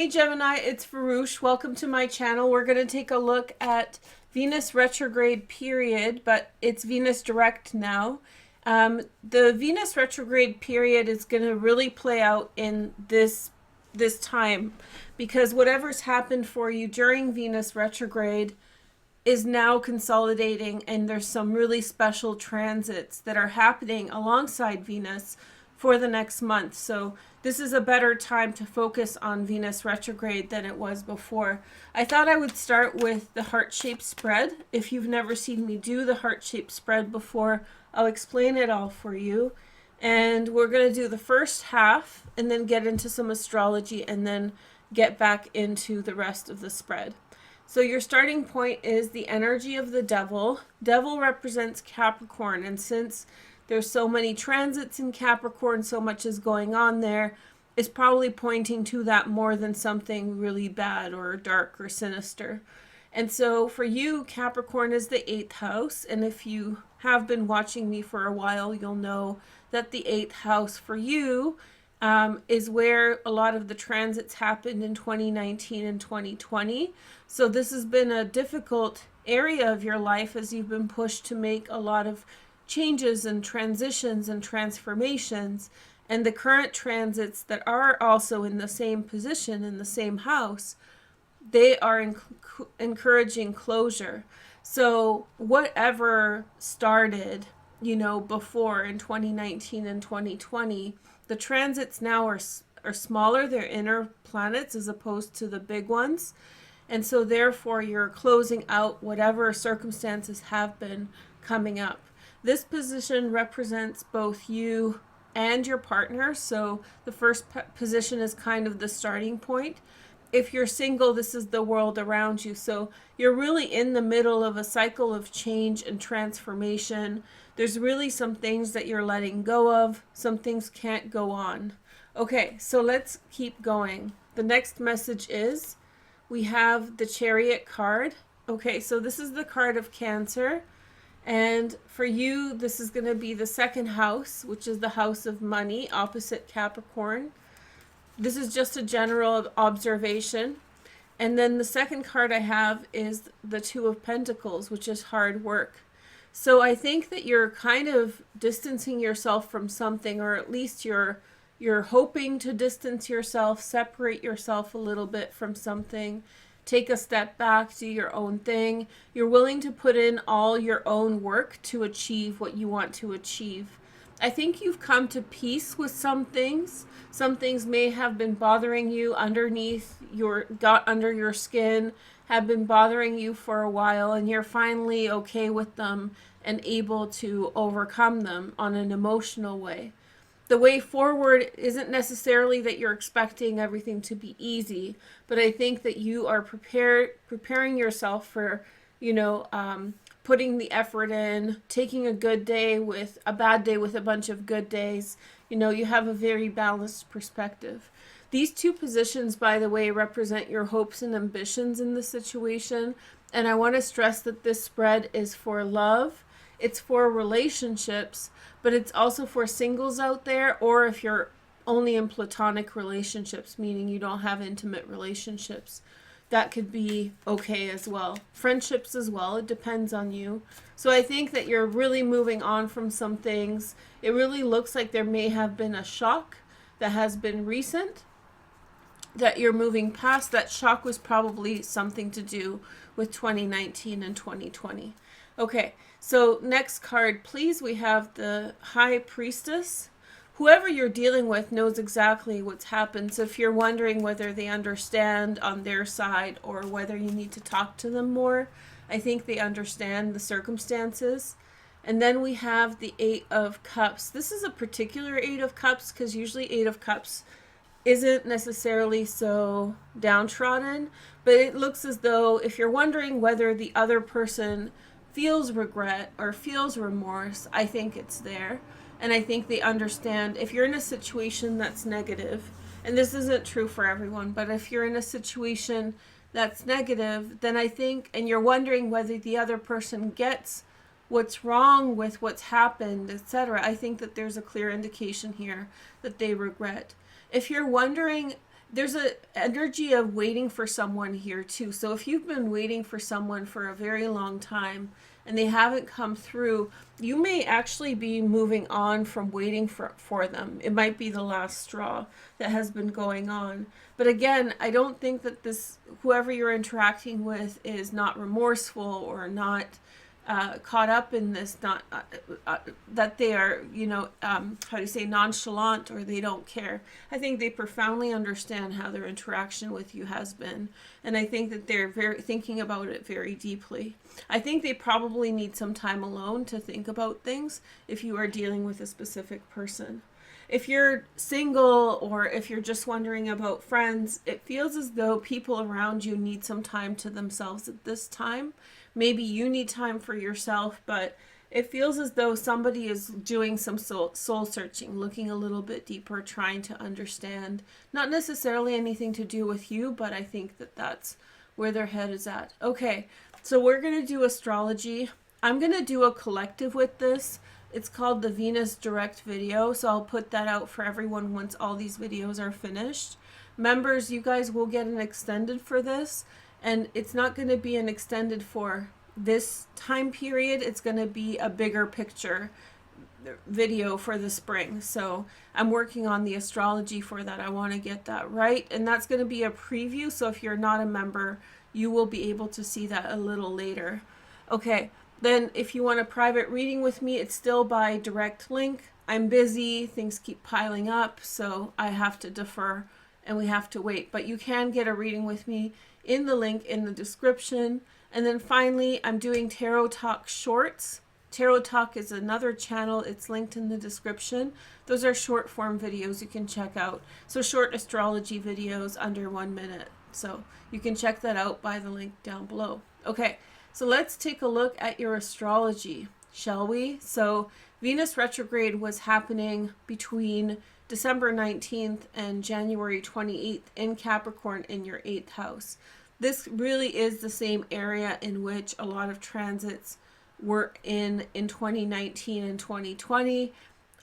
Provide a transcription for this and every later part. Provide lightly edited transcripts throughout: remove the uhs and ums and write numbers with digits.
Hey Gemini, it's Veroosh. Welcome to my channel. We're going to take a look at Venus retrograde period, but it's Venus direct now. The Venus retrograde period is going to really play out in this time because whatever's happened for you during Venus retrograde is now consolidating, and there's some really special transits that are happening alongside Venus for the next month. So this is a better time to focus on Venus retrograde than it was before. I thought I would start with the heart-shaped spread. If you've never seen me do the heart-shaped spread before, I'll explain it all for you. And we're going to do the first half and then get into some astrology and then get back into the rest of the spread. So your starting point is the energy of the devil. Devil represents Capricorn, and since there's so many transits in Capricorn, so much is going on there, it's probably pointing to that more than something really bad or dark or sinister. And so for you, Capricorn is the 8th house, and if you have been watching me for a while, you'll know that the 8th house for you is where a lot of the transits happened in 2019 and 2020. So this has been a difficult area of your life as you've been pushed to make a lot of changes and transitions and transformations. And the current transits that are also in the same position, in the same house, they are encouraging closure. So whatever started, before in 2019 and 2020, the transits now are smaller. They're inner planets as opposed to the big ones. And so therefore you're closing out whatever circumstances have been coming up. This position represents both you and your partner. So the first position is kind of the starting point. If you're single, this is the world around you. So you're really in the middle of a cycle of change and transformation. There's really some things that you're letting go of. Some things can't go on. Okay, so let's keep going. The next message is we have the Chariot card. Okay, so this is the card of Cancer. And for you, this is going to be the second house, which is the house of money, opposite Capricorn. This is just a general observation. And then the second card I have is the Two of Pentacles, which is hard work. So I think that you're kind of distancing yourself from something, or at least you're hoping to distance yourself, separate yourself a little bit from something. Take a step back, do your own thing. You're willing to put in all your own work to achieve what you want to achieve. I think you've come to peace with some things. Some things may have been bothering you got under your skin, have been bothering you for a while, and you're finally okay with them and able to overcome them on an emotional way. The way forward isn't necessarily that you're expecting everything to be easy, but I think that you are preparing yourself for, putting the effort in, taking a good day with a bad day with a bunch of good days. You have a very balanced perspective. These two positions, by the way, represent your hopes and ambitions in the situation. And I want to stress that this spread is for love. It's for relationships, but it's also for singles out there, or if you're only in platonic relationships, meaning you don't have intimate relationships, that could be okay as well. Friendships as well, it depends on you. So I think that you're really moving on from some things. It really looks like there may have been a shock that has been recent, that you're moving past. That shock was probably something to do with 2019 and 2020. Okay, so next card, please. We have the High Priestess. Whoever you're dealing with knows exactly what's happened. So if you're wondering whether they understand on their side or whether you need to talk to them more, I think they understand the circumstances. And then we have the Eight of Cups. This is a particular Eight of Cups because usually Eight of Cups isn't necessarily so downtrodden, but it looks as though if you're wondering whether the other person feels regret or feels remorse, I think it's there. And I think they understand if you're in a situation that's negative, and this isn't true for everyone, but if you're in a situation that's negative, then I think, and you're wondering whether the other person gets what's wrong with what's happened, etc., I think that there's a clear indication here that they regret. If you're wondering there's a energy of waiting for someone here too. So if you've been waiting for someone for a very long time and they haven't come through, you may actually be moving on from waiting for them. It might be the last straw that has been going on. But again, I don't think that this, whoever you're interacting with, is not remorseful or not caught up in this, not that they are, how do you say, nonchalant, or they don't care. I think they profoundly understand how their interaction with you has been, and I think that they're very thinking about it very deeply. I think they probably need some time alone to think about things if you are dealing with a specific person. If you're single, or if you're just wondering about friends, it feels as though people around you need some time to themselves at this time. Maybe you need time for yourself, but it feels as though somebody is doing some soul searching, looking a little bit deeper, trying to understand. Not necessarily anything to do with you, but I think that that's where their head is at. Okay, so we're going to do astrology. I'm going to do a collective with this. It's called the Venus Direct video, so I'll put that out for everyone once all these videos are finished. Members, you guys will get an extended for this, and it's not going to be an extended for this time period. It's going to be a bigger picture video for the spring. So I'm working on the astrology for that. I want to get that right, and that's going to be a preview, so if you're not a member, you will be able to see that a little later. Okay. Then if you want a private reading with me, it's still by direct link. I'm busy, things keep piling up, so I have to defer and we have to wait. But you can get a reading with me in the link in the description. And then finally, I'm doing Tarot Talk Shorts. Tarot Talk is another channel. It's linked in the description. Those are short form videos you can check out. So short astrology videos under 1 minute. So you can check that out by the link down below. Okay. So let's take a look at your astrology, shall we? So Venus retrograde was happening between December 19th and January 28th in Capricorn in your 8th house. This really is the same area in which a lot of transits were in 2019 and 2020.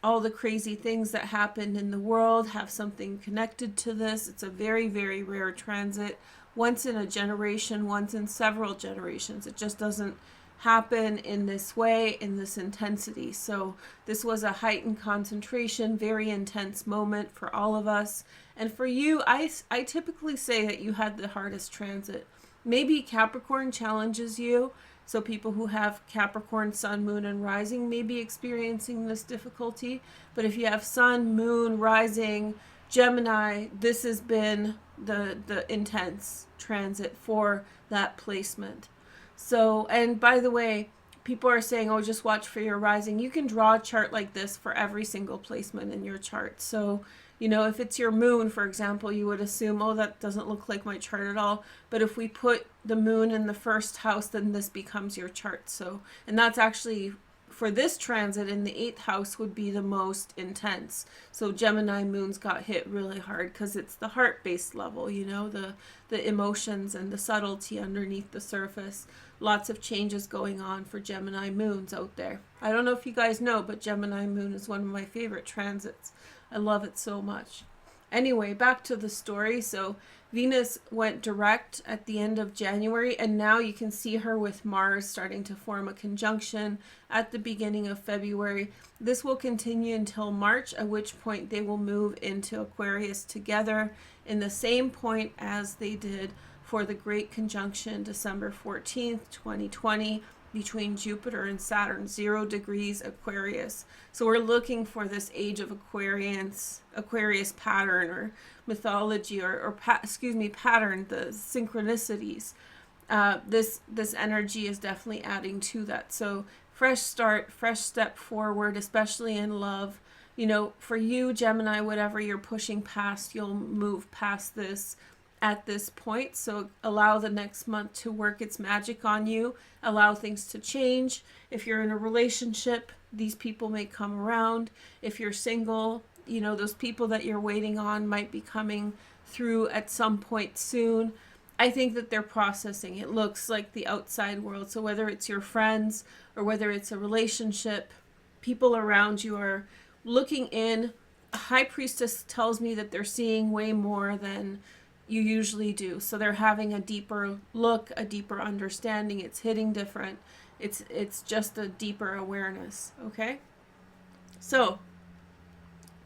All the crazy things that happened in the world have something connected to this. It's a very, very rare transit. Once in a generation, once in several generations. It just doesn't happen in this way, in this intensity. So this was a heightened concentration, very intense moment for all of us. And for you, I typically say that you had the hardest transit. Maybe Capricorn challenges you. So people who have Capricorn, Sun, Moon, and Rising may be experiencing this difficulty. But if you have Sun, Moon, Rising, Gemini, this has been the intense transit for that placement. So, and by the way, people are saying, oh, just watch for your rising. You can draw a chart like this for every single placement in your chart. So, if it's your moon, for example, you would assume, oh, that doesn't look like my chart at all. But if we put the moon in the first house, then this becomes your chart. So, and that's actually, for this transit in the 8th house, would be the most intense. So Gemini moons got hit really hard because it's the heart-based level, the emotions and the subtlety underneath the surface. Lots of changes going on for Gemini moons out there. I don't know if you guys know, but Gemini moon is one of my favorite transits. I love it so much. Anyway, back to the story. So Venus went direct at the end of January, and now you can see her with Mars starting to form a conjunction at the beginning of February. This will continue until March, at which point they will move into Aquarius together in the same point as they did for the Great Conjunction December 14th, 2020, between Jupiter and Saturn, 0 degrees Aquarius. So we're looking for this age of Aquarius pattern or mythology or pattern, the synchronicities. This energy is definitely adding to that. So fresh start, fresh step forward, especially in love. For you, Gemini, whatever you're pushing past, you'll move past this at this point. So allow the next month to work its magic on you. Allow things to change. If you're in a relationship, these people may come around. If you're single, those people that you're waiting on might be coming through at some point soon. I think that they're processing. It looks like the outside world. So whether it's your friends or whether it's a relationship, people around you are looking in High Priestess tells me that they're seeing way more than you usually do. So they're having a deeper look, a deeper understanding. It's hitting different. It's just a deeper awareness, okay? So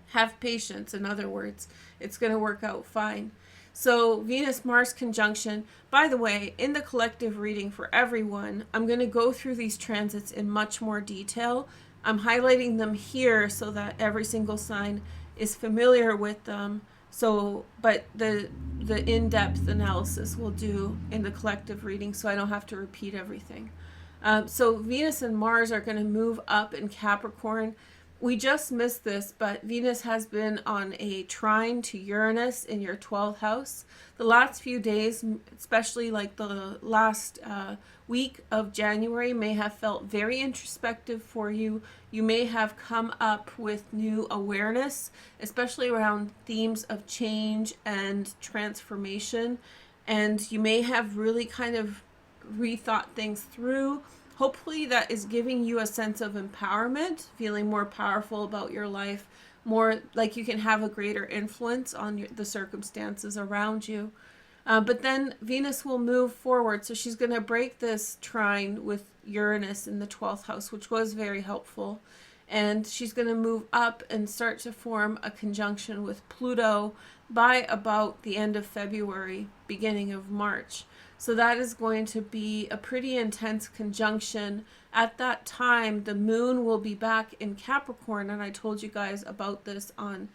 have patience, in other words. It's going to work out fine. So Venus-Mars conjunction, by the way, in the collective reading for everyone, I'm going to go through these transits in much more detail. I'm highlighting them here so that every single sign is familiar with them. So, but the in-depth analysis we'll do in the collective reading, so I don't have to repeat everything. So Venus and Mars are going to move up in Capricorn. We just missed this, but Venus has been on a trine to Uranus in your 12th house. The last few days, especially like the last week of January, may have felt very introspective for you. You may have come up with new awareness, especially around themes of change and transformation. And you may have really kind of rethought things through. Hopefully that is giving you a sense of empowerment, feeling more powerful about your life, more like you can have a greater influence on the circumstances around you. But then Venus will move forward. So she's going to break this trine with Uranus in the 12th house, which was very helpful. And she's going to move up and start to form a conjunction with Pluto by about the end of February, beginning of March. So that is going to be a pretty intense conjunction. At that time, the moon will be back in Capricorn, and I told you guys about this on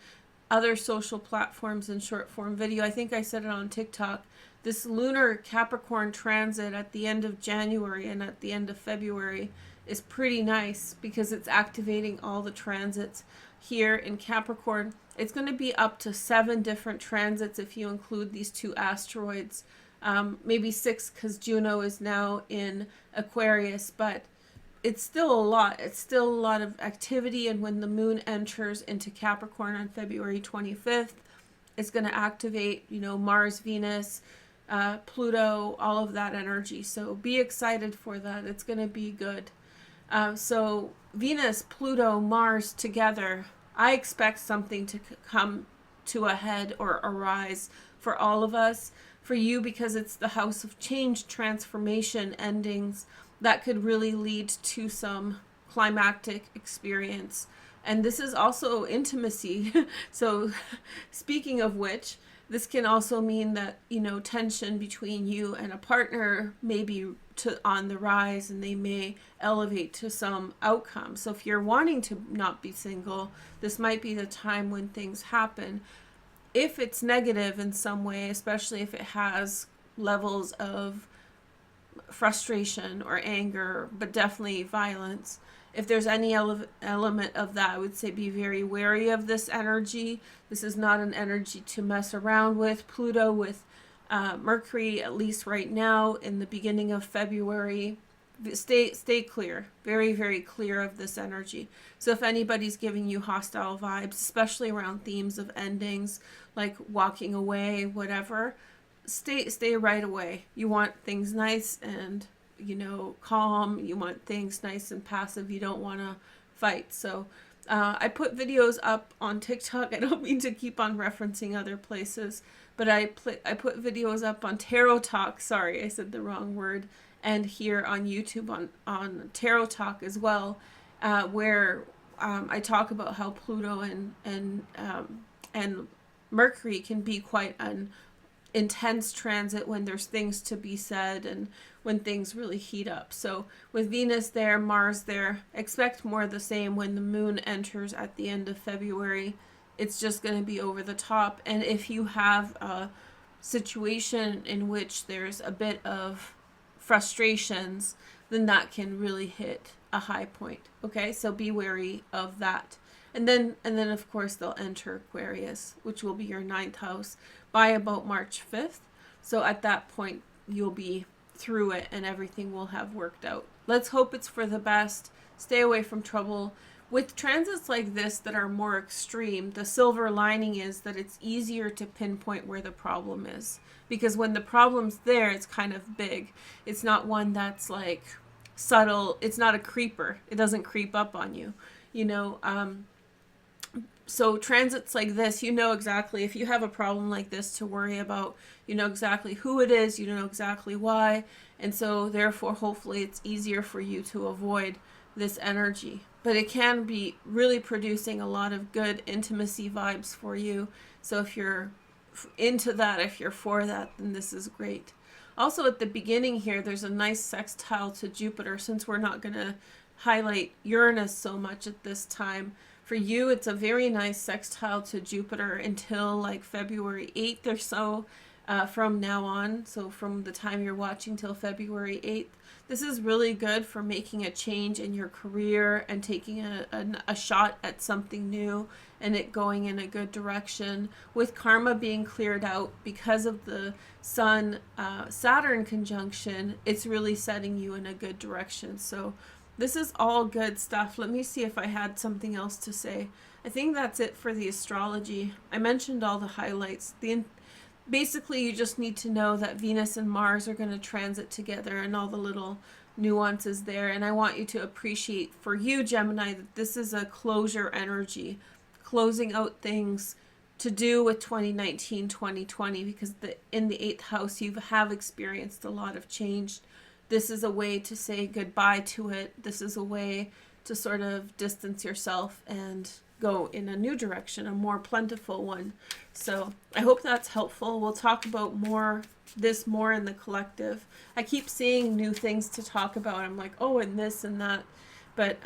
other social platforms and short form video. I think I said it on TikTok. This lunar Capricorn transit at the end of January and at the end of February is pretty nice because it's activating all the transits here in Capricorn. It's going to be up to 7 different transits if you include these 2 asteroids. Maybe 6 because Juno is now in Aquarius, but it's still a lot. It's still a lot of activity, and when the moon enters into Capricorn on February 25th, it's going to activate, you know, Mars, Venus, Pluto, all of that energy. So be excited for that. It's going to be good. So Venus, Pluto, Mars together, I expect something to come to a head or arise for all of us. For you, because it's the house of change, transformation, endings, that could really lead to some climactic experience. And this is also intimacy. So speaking of which, this can also mean that, you know, tension between you and a partner may be on the rise, and they may elevate to some outcome. So if you're wanting to not be single, this might be the time when things happen. If it's negative in some way, especially if it has levels of frustration or anger, but definitely violence, if there's any element of that, I would say be very wary of this energy. This is not an energy to mess around with. Pluto with Mercury, at least right now, in the beginning of February, stay clear, very, very clear of this energy. So if anybody's giving you hostile vibes, especially around themes of endings, like walking away, whatever, stay right away. You want things nice and, you know, calm. You want things nice and passive. You don't want to fight. So I put videos up on TikTok. I don't mean to keep on referencing other places, but I put videos up on Tarot Talk. Sorry, I said the wrong word. And here on YouTube on Tarot Talk as well, where I talk about how Pluto and Mercury can be quite an intense transit when there's things to be said and when things really heat up. So with Venus there, Mars there, expect more of the same when the moon enters at the end of February. It's just going to be over the top. And if you have a situation in which there's a bit of frustrations, then that can really hit a high point. Okay, so be wary of that. And then of course they'll enter Aquarius, which will be your 9th house, by about March 5th. So at that point you'll be through it and everything will have worked out. Let's hope it's for the best. Stay away from trouble. With transits like this that are more extreme, the silver lining is that it's easier to pinpoint where the problem is. Because when the problem's there, it's kind of big. It's not one that's like subtle. It's not a creeper. It doesn't creep up on you. You know, So transits like this, you know exactly, if you have a problem like this to worry about, you know exactly who it is, you know exactly why, and so therefore hopefully it's easier for you to avoid this energy. But it can be really producing a lot of good intimacy vibes for you. So if you're into that, if you're for that, then this is great. Also at the beginning here, there's a nice sextile to Jupiter, since we're not going to highlight Uranus so much at this time. For you, it's a very nice sextile to Jupiter until like February 8th or so from now on. So from the time you're watching till February 8th. This is really good for making a change in your career and taking a shot at something new and it going in a good direction. With karma being cleared out because of the Sun Saturn conjunction, it's really setting you in a good direction. So this is all good stuff. Let me see if I had something else to say. I think that's it for the astrology. I mentioned all the highlights. Basically, you just need to know that Venus and Mars are going to transit together and all the little nuances there. And I want you to appreciate, for you, Gemini, that this is a closure energy, closing out things to do with 2019, 2020, because in the 8th house, you have experienced a lot of change. This is a way to say goodbye to it. This is a way to sort of distance yourself and go in a new direction, a more plentiful one. So I hope that's helpful. We'll talk about this more in the collective. I keep seeing new things to talk about. I'm like, oh, and this and that. But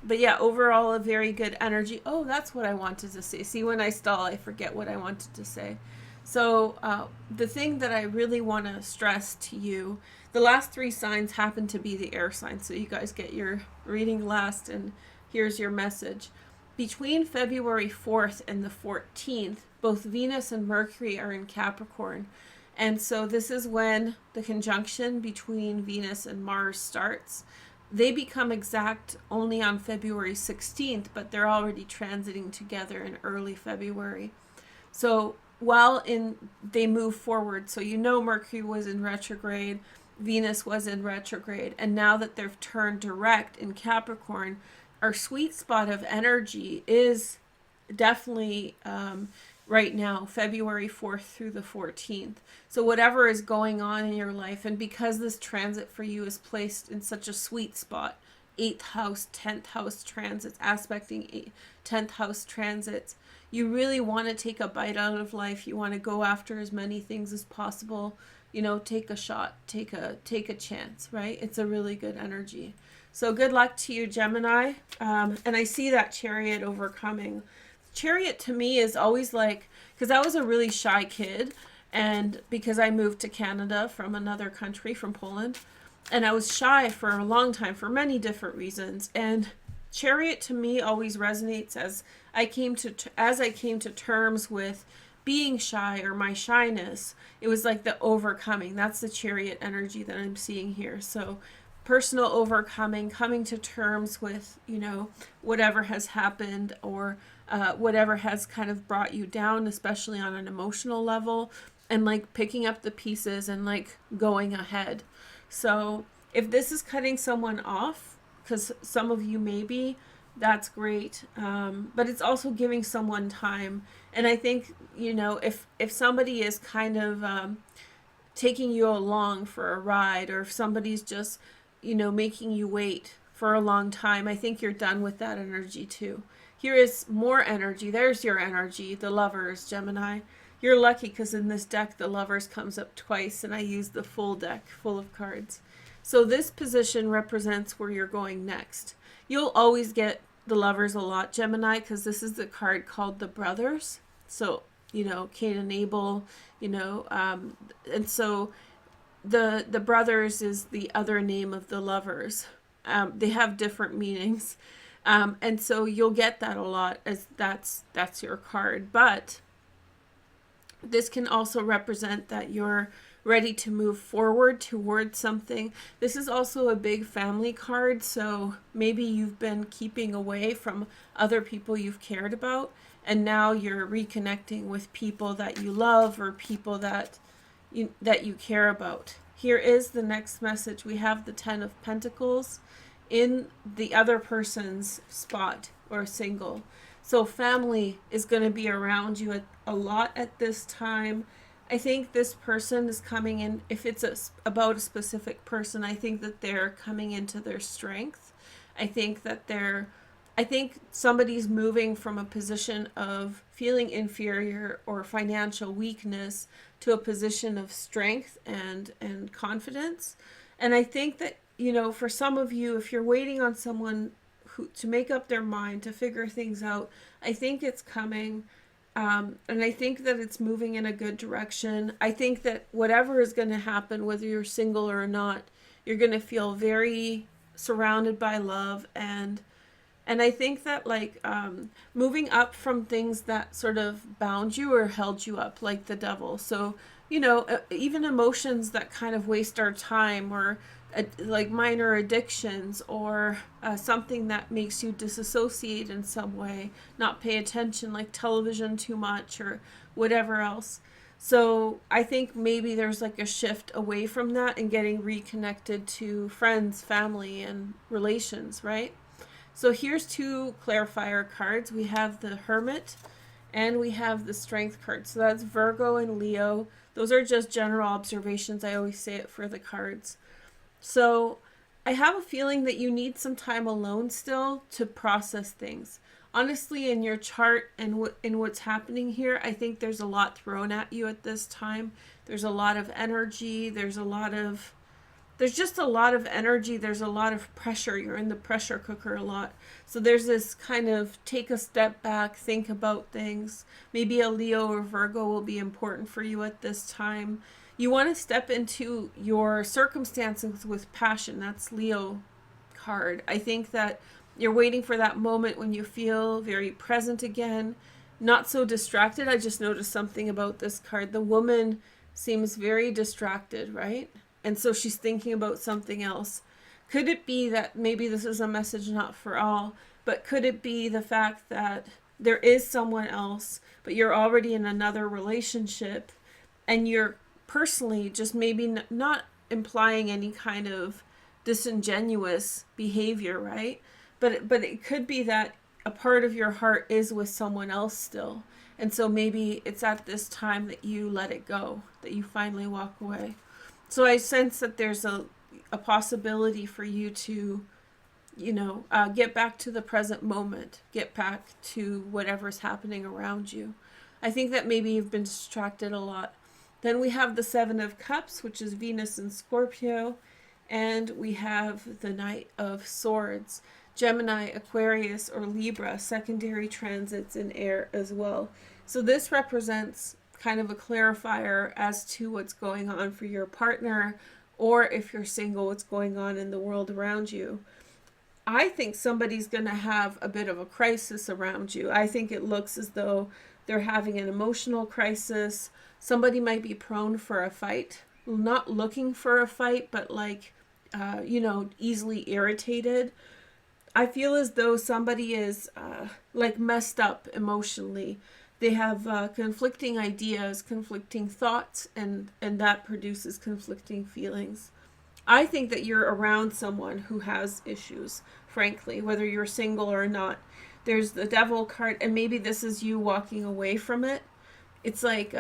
yeah, overall a very good energy. Oh, that's what I wanted to say. See, when I stall, I forget what I wanted to say. So the thing that I really want to stress to you, the last 3 signs happen to be the air signs. So you guys get your reading last, and here's your message. Between February 4th and the 14th, both Venus and Mercury are in Capricorn. And so this is when the conjunction between Venus and Mars starts. They become exact only on February 16th, but they're already transiting together in early February. So while they move forward, so you know Mercury was in retrograde, Venus was in retrograde, and now that they've turned direct in Capricorn, our sweet spot of energy is definitely right now, February 4th through the 14th. So whatever is going on in your life, and because this transit for you is placed in such a sweet spot, 8th house, 10th house transits, aspecting 10th house transits, you really want to take a bite out of life. You want to go after as many things as possible. You know, take a shot, take a chance, right? It's a really good energy. So good luck to you, Gemini. And I see that Chariot overcoming. Chariot to me is always like, because I was a really shy kid, and because I moved to Canada from another country, from Poland, and I was shy for a long time for many different reasons. And Chariot to me always resonates as I came to terms with being shy or my shyness. It was like the overcoming. That's the Chariot energy that I'm seeing here. So personal overcoming, coming to terms with, you know, whatever has happened, or whatever has kind of brought you down, especially on an emotional level, and like picking up the pieces and like going ahead. So if this is cutting someone off, because some of you may be, that's great. But it's also giving someone time. And I think, you know, if somebody is kind of taking you along for a ride, or if somebody's just, you know, making you wait for a long time, I think you're done with that energy too. Here is more energy. There's your energy, the Lovers, Gemini. You're lucky because in this deck, the Lovers comes up twice, and I use the full deck full of cards. So this position represents where you're going next. You'll always get the Lovers a lot, Gemini, because this is the card called the Brothers. So, you know, Cain and Abel, you know, and so the Brothers is the other name of the Lovers. They have different meanings. And so you'll get that a lot, as that's your card. But this can also represent that you're ready to move forward towards something. This is also a big family card, so maybe you've been keeping away from other people you've cared about, and now you're reconnecting with people that you love, or people that you care about. Here is the next message. We have the 10 of Pentacles in the other person's spot, or single. So family is going to be around you a lot at this time. I think this person is coming in, if it's about a specific person, I think that they're coming into their strength. I think that I think somebody's moving from a position of feeling inferior or financial weakness to a position of strength and confidence. And I think that, you know, for some of you, if you're waiting on someone to make up their mind, to figure things out, I think it's coming. And I think that it's moving in a good direction. I think that whatever is going to happen, whether you're single or not, you're going to feel very surrounded by love. And I think that, like, moving up from things that sort of bound you or held you up, like the devil. So, you know, even emotions that kind of waste our time, or like minor addictions, or something that makes you disassociate in some way, not pay attention, like television too much or whatever else. So I think maybe there's like a shift away from that and getting reconnected to friends, family, and relations, right? So here's two clarifier cards. We have the Hermit and we have the Strength card. So that's Virgo and Leo. Those are just general observations. I always say it for the cards. So I have a feeling that you need some time alone still to process things. Honestly, in your chart and in what's happening here, I think there's a lot thrown at you at this time. There's a lot of energy. There's just a lot of energy. There's a lot of pressure. You're in the pressure cooker a lot. So there's this kind of take a step back, think about things. Maybe a Leo or Virgo will be important for you at this time. You want to step into your circumstances with passion. That's Leo card. I think that you're waiting for that moment when you feel very present again, not so distracted. I just noticed something about this card. The woman seems very distracted, right? And so she's thinking about something else. Could it be that maybe this is a message not for all, but could it be the fact that there is someone else, but you're already in another relationship, and you're personally just maybe not implying any kind of disingenuous behavior, right? But it could be that a part of your heart is with someone else still. And so maybe it's at this time that you let it go, that you finally walk away. So I sense that there's a possibility for you to, get back to the present moment, get back to whatever's happening around you. I think that maybe you've been distracted a lot. Then we have the Seven of Cups, which is Venus and Scorpio, and we have the Knight of Swords, Gemini, Aquarius, or Libra, secondary transits in air as well. So this represents kind of a clarifier as to what's going on for your partner, or if you're single, what's going on in the world around you. I think somebody's going to have a bit of a crisis around you. I think it looks as though they're having an emotional crisis. Somebody might be prone for a fight, not looking for a fight, but like, easily irritated. I feel as though somebody is like messed up emotionally. They have conflicting ideas, conflicting thoughts, and that produces conflicting feelings. I think that you're around someone who has issues, frankly, whether you're single or not. There's the Devil card, and maybe this is you walking away from it. It's like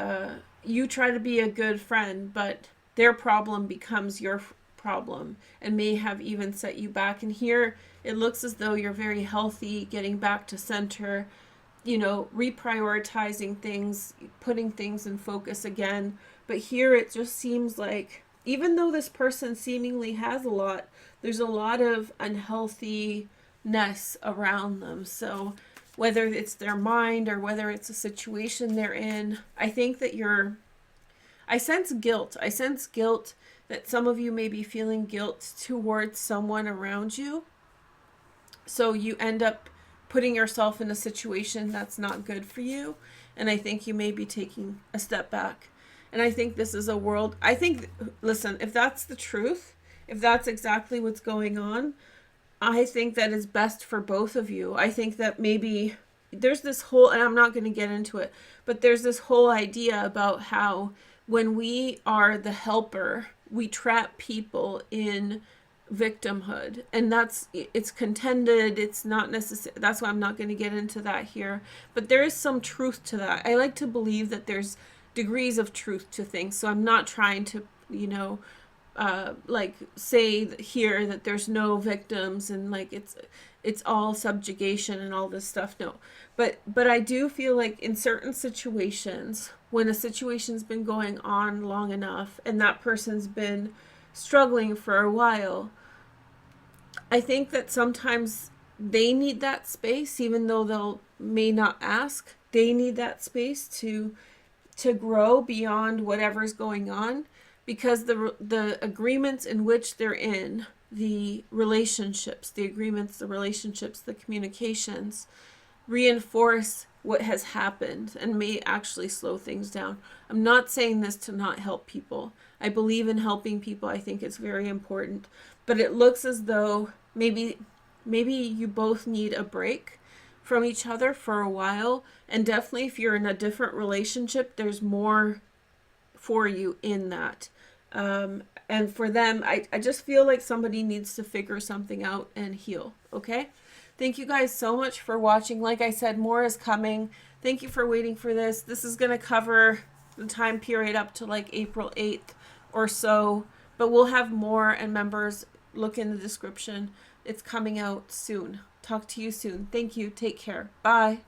you try to be a good friend, but their problem becomes your problem and may have even set you back. And here it looks as though you're very healthy, getting back to center, reprioritizing things, putting things in focus again. But here it just seems like, even though this person seemingly has a lot, there's a lot of unhealthiness around them. So whether it's their mind or whether it's a situation they're in, I think that I sense guilt. I sense guilt, that some of you may be feeling guilt towards someone around you. So you end up putting yourself in a situation that's not good for you. And I think you may be taking a step back. And I think this is a world, listen, if that's the truth, if that's exactly what's going on, I think that is best for both of you. I think that maybe there's this whole, and I'm not going to get into it, but there's this whole idea about how when we are the helper, we trap people in victimhood, and it's contended. It's not necessary. That's why I'm not going to get into that here, but there is some truth to that. I like to believe that there's degrees of truth to things, so I'm not trying to, like say here that there's no victims and like it's all subjugation and all this stuff. No, but I do feel like in certain situations, when a situation's been going on long enough and that person's been struggling for a while, I think that sometimes they need that space, even though they'll may not ask. They need that space to grow beyond whatever's going on, because the agreements in which they're in, the relationships, the communications reinforce what has happened and may actually slow things down. I'm not saying this to not help people. I believe in helping people. I think it's very important. But it looks as though maybe you both need a break from each other for a while. And definitely if you're in a different relationship, there's more for you in that. And for them, I just feel like somebody needs to figure something out and heal. Okay? Thank you guys so much for watching. Like I said, more is coming. Thank you for waiting for this. This is going to cover the time period up to like April 8th or so. But we'll have more, and members, look in the description. It's coming out soon. Talk to you soon. Thank you. Take care. Bye.